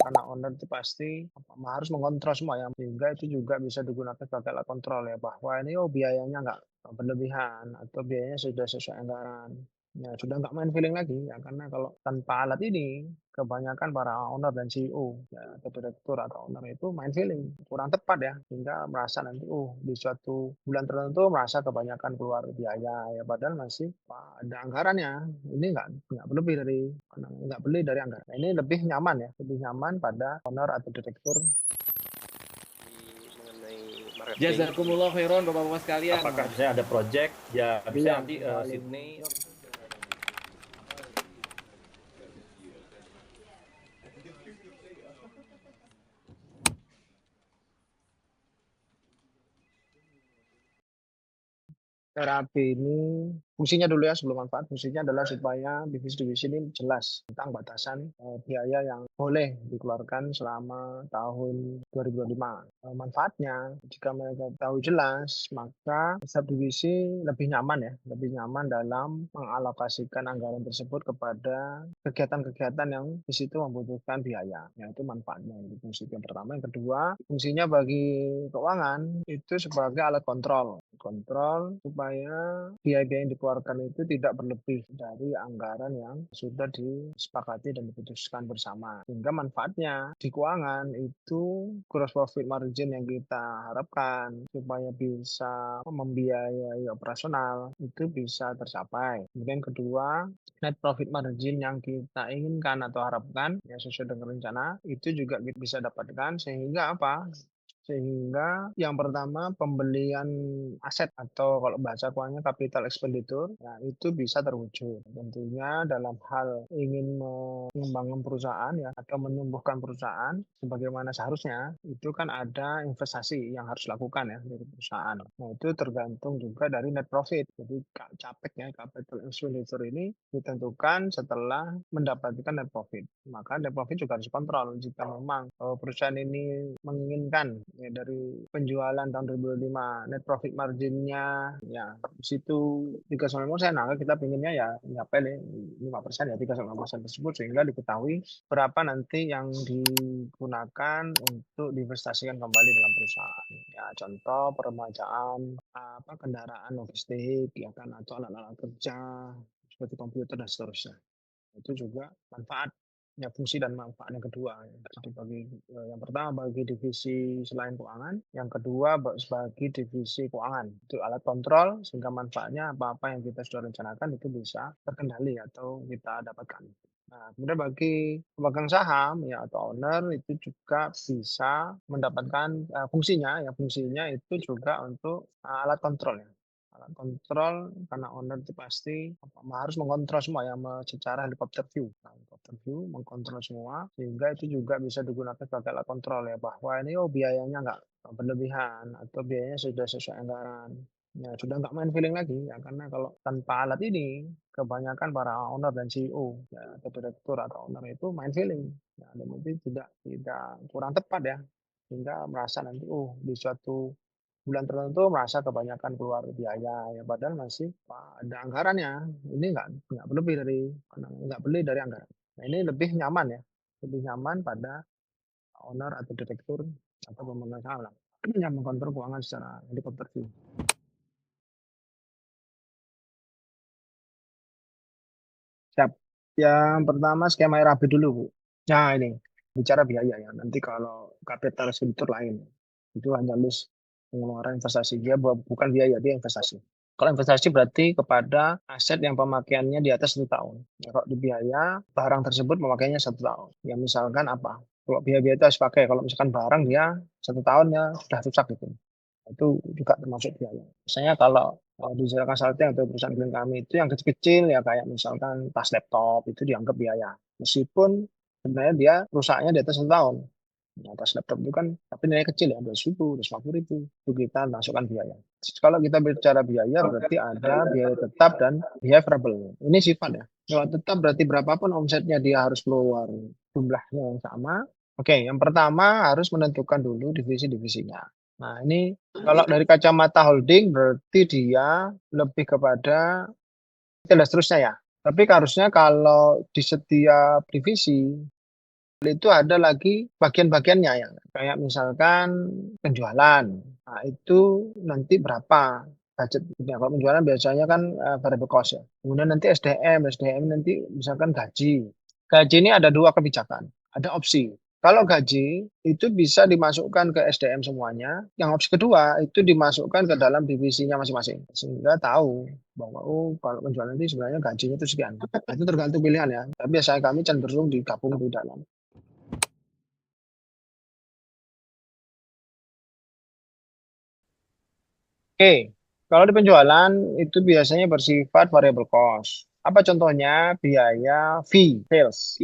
karena owner itu pasti harus mengontrol semua ya, sehingga itu juga bisa digunakan sebagai alat kontrol ya, bahwa ini biayanya nggak berlebihan atau biayanya sudah sesuai anggaran. Ya sudah nggak main feeling lagi ya, karena kalau tanpa alat ini kebanyakan para owner dan CEO ya, atau direktur atau owner itu main feeling kurang tepat ya, sehingga merasa nanti di suatu bulan tertentu merasa kebanyakan keluar biaya ya, padahal masih ada anggarannya. Ini nggak berlebih dari nggak beli dari anggaran. Nah, ini lebih nyaman ya, lebih nyaman pada owner atau direktur. Mengenai marketing, Jazakumullah khairan Bapak-bapak sekalian. Apakah misalnya ada project ya bisa Iya, nanti paling Sydney terapi ini fungsinya dulu ya, sebelum manfaat. Fungsinya adalah supaya divisi-divisi ini jelas tentang batasan biaya yang boleh dikeluarkan selama tahun 2025. Manfaatnya, jika mereka tahu jelas, maka setiap divisi lebih nyaman ya, lebih nyaman dalam mengalokasikan anggaran tersebut kepada kegiatan-kegiatan yang di situ membutuhkan biaya. Ya, itu manfaatnya. Itu fungsi yang pertama. Yang kedua, fungsinya bagi keuangan itu sebagai alat kontrol supaya biaya-biaya yang dikeluarkan itu tidak berlebih dari anggaran yang sudah disepakati dan diputuskan bersama. Sehingga manfaatnya di keuangan itu gross profit margin yang kita harapkan supaya bisa membiayai operasional itu bisa tercapai. Kemudian kedua, net profit margin yang kita inginkan atau harapkan ya sesuai dengan rencana itu juga kita bisa dapatkan, sehingga apa? Sehingga yang pertama pembelian aset atau kalau bahasa keuangannya capital expenditure, nah itu bisa terwujud. Tentunya dalam hal ingin mengembangkan perusahaan ya atau menumbuhkan perusahaan sebagaimana seharusnya, itu kan ada investasi yang harus dilakukan ya dari perusahaan. Nah itu tergantung juga dari net profit. Jadi CAPEX ya, capital expenditure ini ditentukan setelah mendapatkan net profit. Maka net profit juga harus kontrol. Jika memang perusahaan ini menginginkan ya, dari penjualan tahun 2005 net profit marginnya ya di situ 3,9%, nah kita pinginnya ya nyampe 5% ya, 3,9% tersebut, sehingga diketahui berapa nanti yang digunakan untuk diinvestasikan kembali dalam perusahaan. Ya contoh peremajaan kendaraan logistik ya kan, atau alat-alat kerja seperti komputer dan seterusnya. Itu juga manfaat ya, fungsi dan manfaat yang kedua ya. Jadi bagi yang pertama bagi divisi selain keuangan, yang kedua bagi divisi keuangan itu alat kontrol, sehingga manfaatnya apa-apa yang kita sudah rencanakan itu bisa terkendali atau kita dapatkan. Nah, kemudian bagi pemegang saham ya atau owner itu juga bisa mendapatkan fungsinya itu juga untuk alat kontrol ya. Alat kontrol karena owner itu pasti harus mengontrol semua ya, secara helikopter view. Nah, helikopter view mengkontrol semua, sehingga itu juga bisa digunakan sebagai alat kontrol ya, bahwa ini biayanya nggak berlebihan atau biayanya sudah sesuai anggaran. Ya sudah nggak main feeling lagi ya, karena kalau tanpa alat ini kebanyakan para owner dan CEO ya, atau direktur atau owner itu main feeling. Ya, dan itu tidak kurang tepat ya, sehingga merasa nanti di suatu bulan tertentu merasa kebanyakan keluar biaya ya, padahal masih ada anggarannya. Ini nggak berlebih dari nggak beli dari anggaran. Nah, ini lebih nyaman ya, lebih nyaman pada owner atau direktur atau pemegang saham yang mengkontrol keuangan secara helikopter view. Siap. Yang pertama skema RAB dulu, Bu. Nah, ini bicara biaya ya. Nanti kalau capital expenditure lain. Itu hanya list pengeluaran investasi. Dia bukan biaya, dia investasi. Kalau investasi berarti kepada aset yang pemakaiannya di atas 1 tahun. Ya, kalau di biaya, barang tersebut pemakaiannya 1 tahun. Ya misalkan apa? Kalau biaya-biaya itu harus pakai. Kalau misalkan barang dia 1 tahun ya sudah rusak gitu. Itu juga termasuk biaya. Misalnya kalau digital consulting atau perusahaan klien kami itu yang kecil-kecil ya, kayak misalkan tas laptop itu dianggap biaya. Meskipun sebenarnya dia rusaknya di atas 1 tahun. Nah, tas laptop itu kan tapi nilai kecil ya, 200.000, 250.000 itu kita masukkan biaya. Kalau kita bicara biaya berarti ada biaya tetap dan biaya variabel. Ini sifat ya. Kalau tetap berarti berapapun omsetnya dia harus keluar jumlahnya yang sama. Oke, yang pertama harus menentukan dulu divisi-divisinya. Nah, ini kalau dari kacamata holding berarti dia lebih kepada dan seterusnya ya. Tapi harusnya kalau di setiap divisi Itu ada lagi bagian-bagiannya ya. Kayak misalkan penjualan. Nah, itu nanti berapa budgetnya. Kalau penjualan biasanya kan variable cost ya. Kemudian nanti SDM nanti misalkan gaji. Gaji ini ada dua kebijakan, ada opsi. Kalau gaji itu bisa dimasukkan ke SDM semuanya. Yang opsi kedua itu dimasukkan ke dalam divisinya masing-masing. Sehingga tahu bahwa oh kalau penjualan nanti sebenarnya gajinya itu sekian. Nah, itu tergantung pilihan ya. Tapi biasanya kami cenderung digabung di dalam. Oke, kalau di penjualan itu biasanya bersifat variable cost. Apa contohnya? Biaya fee sales.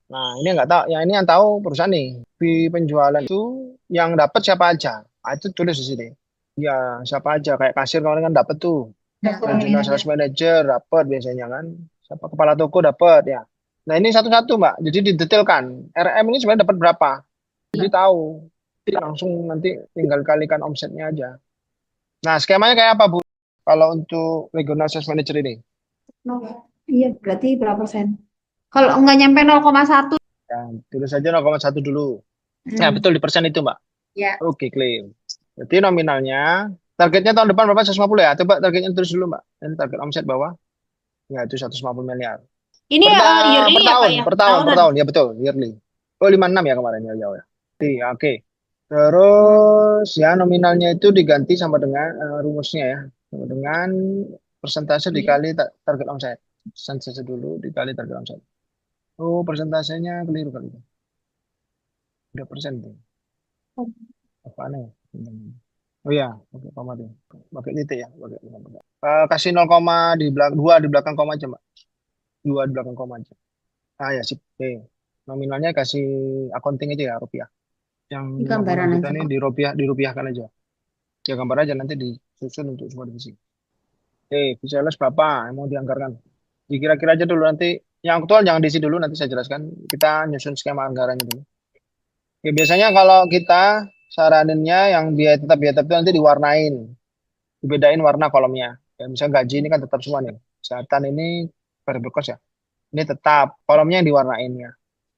Nah, ini nggak tahu. Yang ini yang tahu perusahaan nih. Fee penjualan itu yang dapat siapa aja. Nah, itu tulis di sini. Ya, siapa aja. Kayak kasir kemarin kan dapat tuh. Regional sales manager dapat biasanya kan. Siapa kepala toko dapat ya. Nah, ini satu-satu, Mbak. Jadi didetailkan. RM ini sebenarnya dapat berapa. Jadi tahu. Langsung nanti tinggal kalikan omsetnya aja. Nah, skemanya kayak apa, Bu? Kalau untuk regional sales manager ini? Iya, berarti berapa persen? Kalau nggak nyampe 0,1. Ya, tulis saja 0,1 dulu. Ya, betul di persen itu, Mbak. Ya. Oke, clear. Jadi nominalnya, targetnya tahun depan berapa? 150 ya? Coba targetnya tulis dulu, Mbak. Ini target omset bawah. Ya, itu 150 miliar. Ini yearly Per ya, Pak tahun, ya? per tahun, per Tahunan. tahun. Ya, betul, yearly. Oh, 56 ya kemarin, ya, ya. Iya, oke. Terus, ya nominalnya itu diganti sama dengan rumusnya ya. Sama dengan persentase dikali target omset. Persentase dulu dikali target omset. Oh, persentasenya keliru kali itu. 3% tuh. Apa aneh? Oh iya, pakai koma tuh. Pakai titik ya, pakai koma. Kasih 0, di belakang 2 di belakang koma aja, Mbak. 2 di belakang koma aja. Ah ya, sip. Oke. Nominalnya kasih accounting aja ya, rupiah. Yang Di 56 gambaran juta aja, ini Pak. dirupiahkan aja. Ya gambar aja nanti disusun untuk semua divisi. Oke, visualis berapa yang mau dianggarkan? Dikira-kira aja dulu nanti. Yang aktual jangan diisi dulu, nanti saya jelaskan. Kita nyusun skema anggarannya dulu. Oke, biasanya kalau kita saraninnya yang biaya tetap itu nanti diwarnain. Dibedain warna kolomnya. Ya, misalnya gaji ini kan tetap semua nih. Kesehatan ini variable cost ya. Ini tetap. Kolomnya yang diwarnain ya.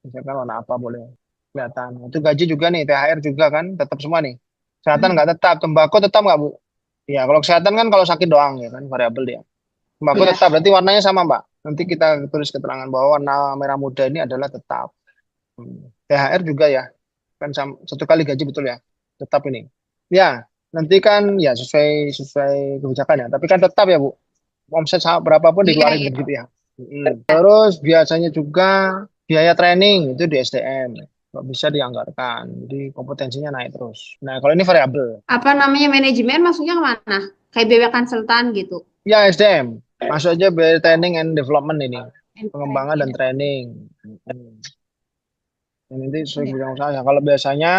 Misalkan warna apa boleh kelihatan. Itu gaji juga nih, THR juga kan tetap semua nih. Kesehatan nggak tetap. Tembakau tetap nggak, Bu? Ya, kalau kesehatan kan kalau sakit doang ya kan, variabel dia. Tembakau Iya. tetap, berarti warnanya sama, Mbak. Nanti kita tulis keterangan bahwa warna merah muda ini adalah tetap. THR juga ya, kan satu kali gaji betul ya, tetap ini. Ya, nanti kan ya sesuai sesuai kebijakan ya, tapi kan tetap ya Bu, omset berapapun Iya, dikeluarin iya. begitu ya. Terus biasanya juga biaya training itu di SDM, nggak bisa dianggarkan, jadi kompetensinya naik terus. Nah kalau ini variabel, Apa namanya manajemen maksudnya kemana? Kayak BW konsultan gitu. ya SDM masuk aja biaya training and development ini, pengembangan dan Training. training. Dan nanti sesuai kebijakan usaha ya. Kalau biasanya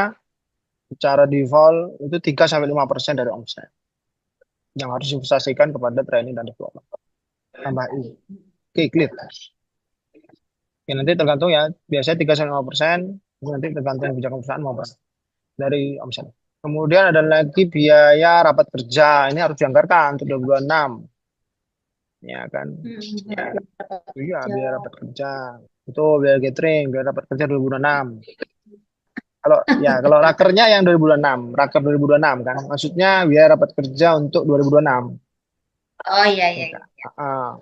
secara default itu 3-5% dari omset yang harus investasikan kepada training dan development. Tambah I. Oke, clear. Ya, nanti tergantung ya, biasanya 3-5%, nanti tergantung kebijakan perusahaan mau berapa dari omset. Kemudian ada lagi biaya rapat kerja, ini harus dianggarkan untuk 2026. Ya kan? Ya, iya, biaya rapat kerja. Itu biaya gathering, biaya rapat kerja 2026. Kalau rakernya yang 2026, raker 2026 kan. Maksudnya biaya rapat kerja untuk 2026. Oh iya, iya. Ah,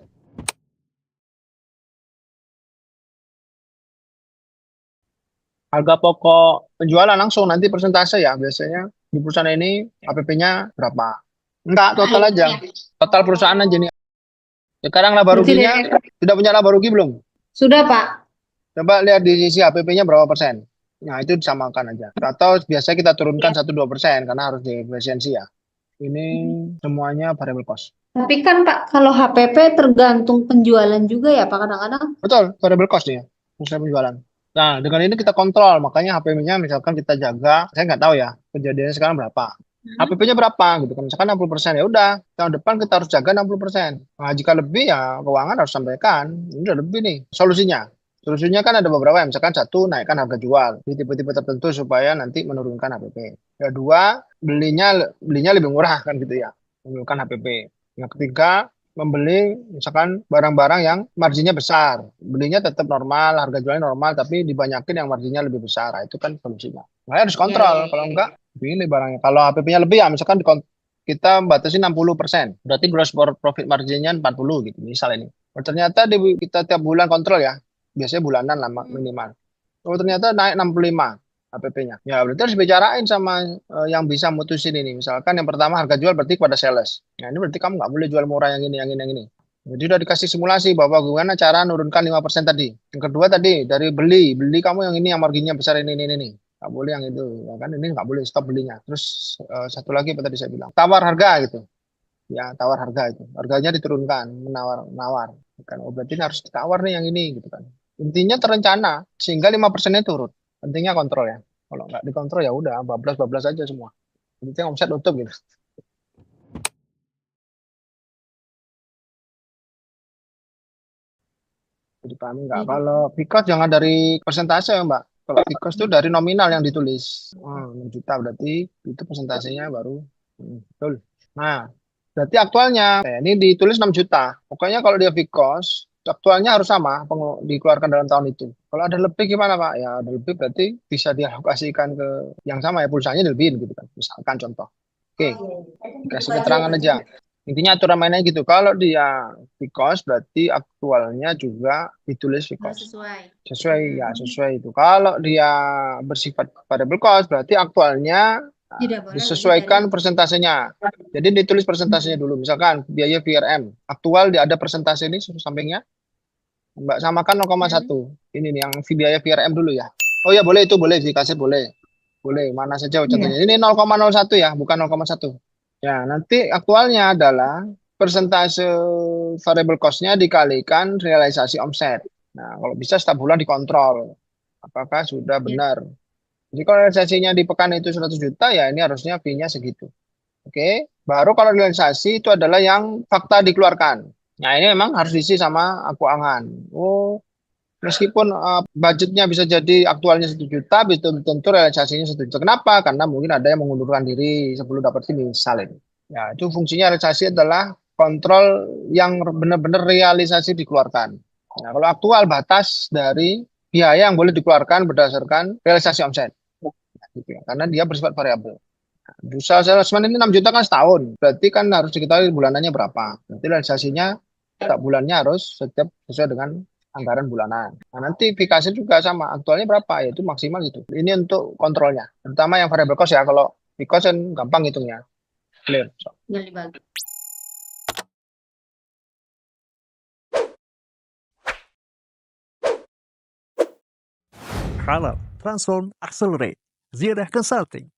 harga pokok penjualan langsung nanti persentase ya. Biasanya di perusahaan ini APP-nya berapa? Enggak, total aja. Total perusahaan aja nih. Sekarang laba Berarti ruginya sudah punya laba rugi belum? Sudah, Pak. Coba lihat di sisi APP-nya berapa persen. Nah, itu disamakan aja. Atau biasa kita turunkan 1-2% karena harus di efisiensi ya. Ini semuanya variable cost. Tapi kan Pak, kalau HPP tergantung penjualan juga ya Pak kadang-kadang. Betul, variable cost ya, usaha penjualan. Nah, dengan ini kita kontrol, makanya HPP-nya misalkan kita jaga, saya nggak tahu ya, kejadiannya sekarang berapa. HPP-nya berapa gitu kan, misalkan 60%, ya udah, tahun depan kita harus jaga 60%. Nah, jika lebih ya keuangan harus sampaikan, ini udah lebih nih, solusinya. Solusinya kan ada beberapa ya, misalkan satu, naikkan harga jual di tipe-tipe tertentu supaya nanti menurunkan HPP. Ya dua, belinya lebih murah kan gitu ya, menurunkan HPP. Yang ketiga, membeli misalkan barang-barang yang marginnya besar. Belinya tetap normal, harga jualnya normal, tapi dibanyakin yang marginnya lebih besar. Nah, itu kan solusinya. Makanya harus Iya, kontrol. iya, Kalau iya, enggak, pilih barangnya. Kalau HPP-nya lebih ya, misalkan kita batasi 60%. Berarti gross profit marginnya 40 gitu, misal ini. Oh, ternyata kita tiap bulan kontrol ya. Biasanya bulanan lah Mm. minimal. Oh, ternyata naik 65 HPP-nya. Ya, berarti harus bicarain sama yang bisa mutusin ini. Misalkan yang pertama harga jual berarti kepada sales. Nah, ini berarti kamu nggak boleh jual murah yang ini, yang ini, yang ini. Jadi udah dikasih simulasi bahwa gimana cara nurunkan 5% tadi. Yang kedua tadi dari beli kamu yang ini yang marginnya besar ini. Nggak boleh yang itu. Ya kan ini nggak boleh stop belinya. Terus satu lagi apa tadi saya bilang? Tawar harga gitu. Ya, tawar harga itu. Harganya diturunkan, menawar. Kan, oh, berarti ini harus ditawar nih yang ini gitu kan. Intinya terencana sehingga 5%-nya turun. Pentingnya kontrol ya. Kalau nggak dikontrol ya udah bablas-bablas aja semua. Penting omset tutup gitu. Jadi paham nggak? Iya. Kalau Picos jangan dari persentase ya Mbak. Kalau Picos itu dari nominal yang ditulis. 6 juta berarti itu persentasenya baru. Betul. Nah, berarti aktualnya, ini ditulis 6 juta. Pokoknya kalau dia Picos, aktualnya harus sama dikeluarkan dalam tahun itu. Kalau ada lebih gimana Pak? Ya ada lebih berarti bisa dialokasikan ke yang sama ya pulsanya dilebihin gitu kan. Misalkan contoh. Oke, dikasih keterangan aja. Intinya aturan mainnya gitu. Kalau dia Vicos berarti aktualnya juga ditulis Harus Vicos. sesuai. Sesuai ya, sesuai itu. Kalau dia bersifat variable cost berarti aktualnya Tidak boleh lebih disesuaikan dari persentasinya. Jadi ditulis persentasenya dulu. Misalkan biaya VRM aktual dia ada persentase ini sampingnya. Mbak samakan 0,1. Ini nih yang biaya VRM dulu ya. Oh ya boleh itu boleh dikasih boleh. Boleh mana saja Iya. contohnya. Ini 0,01 ya, bukan 0,1. Ya, nanti aktualnya adalah persentase variable cost-nya dikalikan realisasi omset. Nah, kalau bisa setiap bulan dikontrol apakah sudah Iya. benar. Jadi kalau realisasinya di pekan itu 100 juta, ya ini harusnya fee-nya segitu. Oke, baru kalau realisasi itu adalah yang fakta dikeluarkan. Nah, ini memang harus diisi sama keuangan. Oh, meskipun budgetnya bisa jadi aktualnya 1 juta, belum tentu realisasinya 1 juta. Kenapa? Karena mungkin ada yang mengundurkan diri sebelum dapat ini, misalnya. Ya, itu fungsinya realisasi adalah kontrol yang benar-benar realisasi dikeluarkan. Nah, kalau aktual batas dari biaya yang boleh dikeluarkan berdasarkan realisasi omset. Gitu ya. Karena dia bersifat variabel. Busa salesman ini 6 juta kan setahun. Berarti kan harus diketahui bulanannya berapa. Berarti realisasinya setiap bulannya harus setiap sesuai dengan anggaran bulanan. Nah, nanti Vikasi juga sama. Aktualnya berapa? Yaitu maksimal gitu. Ini untuk kontrolnya. Terutama yang variable cost ya. Kalau Vikos kan gampang hitungnya. Clear. Tinggal dibagi. Halal, Transform, Accelerate, Ziyadah Consulting.